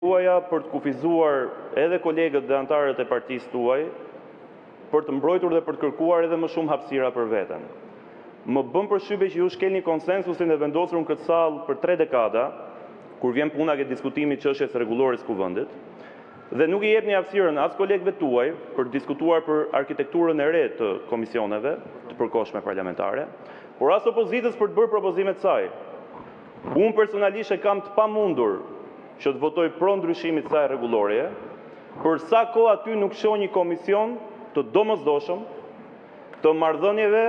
tuaja për të kufizuar edhe kolegët dhe antarët e partisë tuaj, për të mbrojtur dhe për të kërkuar edhe më shumë hapësira për veten. Më bën përshtypje që ju shkelni konsensusin e vendosur në këtë sallë për 3 dekada, kur vjen puna ke diskutimi çështjes së rregullores të kuvendit, dhe nuk i jepni hapësirën as kolegëve tuaj për të diskutuar për arkitekturën e re të komisioneve të përkohshme parlamentare, por as opozitës për të bërë propozimet saj. Unë personalisht e kam të pamundur që të votoj pro ndryshimit të saj rregulloreje, për sa kohë aty nuk shoh një komision të domosdoshëm të marrëdhënieve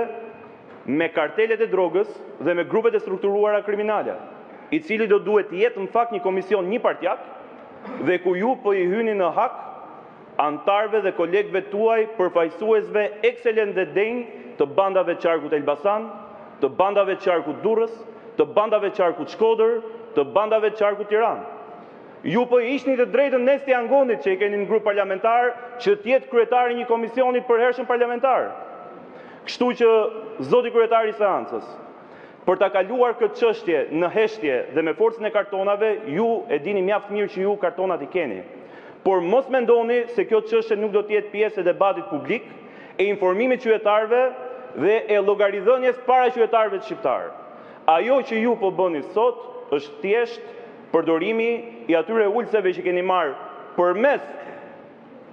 me kartelet e drogës dhe me grupet e strukturuara kriminale, i cili do duhet të jetë në fakt një komision një partjak dhe ku ju po i hyni në hak antarëve dhe kolegëve tuaj përfaqësuesve ekselent dhe denj të bandave të qarkut Elbasan, të bandave të qarkut Durrës, të bandave të qarkut Shkodër, të bandave të qarkut Tiranë. Ju po ishni të drejtën Nesti Angonit që i keni në grup parlamentar që të jetë kryetari një komisionit përhershëm parlamentar. Kështu që zoti kryetari i seancës, për ta kaluar këtë çështje në heshtje dhe me forcën e kartonave, ju e dini mjaft mirë që ju kartonat i keni. Por mos mendoni se kjo çështje nuk do të jetë pjesë e debatit publik, e informimit qytetarëve dhe e llogaridhënies para qytetarëve shqiptar. Ajo që ju po bëni sot është thjesht përdorimi i atyre ulseve që keni marrë përmes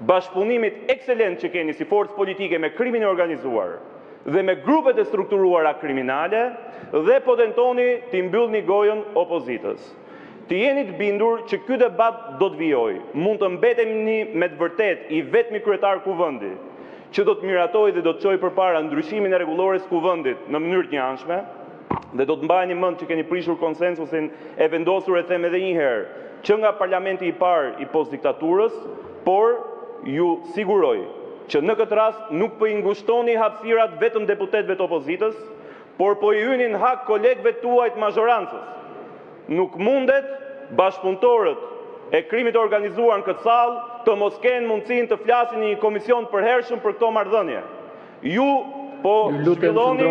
bashkëpunimit ekselent që keni si forcë politike me krimin e organizuar dhe me grupet e strukturuara kriminale dhe po tentoni t'i mbyllni gojën opozitës. Të jeni të bindur që ky debat do të vijojë. Mund të mbetemi me të vërtet i vetmi kryetar kuvendi që do të miratoj dhe do të çojë përpara ndryshimin e rregullores kuvendit në mënyrë të njëanshme, dhe do të mbajeni mend që keni prishur konsensusin e vendosur, e them edhe një herë, që nga parlamenti i parë i postdiktaturës, por ju siguroj që në këtë rast nuk po i ngushtoni hapësirat vetëm deputetëve të opozitës, por po i hynin hak kolegëve tuaj të mazhorancës. Nuk mundet bashkëpunëtorët e krimit të organizuar në këtë sallë të mos kenë mundësinë të flasin në një komision përhershëm për këto marrëdhënie. Ju po shpilloni,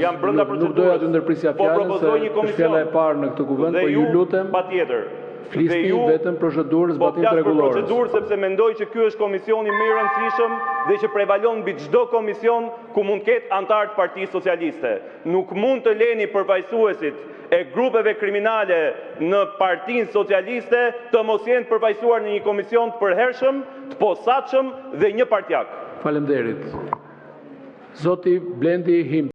jam brenda procedurës. Nuk doja të ndërprisja fjalën se është fjala e parë në këtë kuvend, po ju lutem. Patjetër. Flisni vetëm procedurës zbatimit të rregullores. Procedurë sepse mendoj që ky është komisioni më i rëndësishëm dhe që prevalon mbi çdo komision ku mund të ketë antar të Partisë Socialiste. Nuk mund të leni përfaqësuesit e grupeve kriminale në Partinë Socialiste të mos jenë përfaqësuar në një komision të përhershëm, të posaçëm dhe një partjak. Faleminderit. Zoti Blendi Him.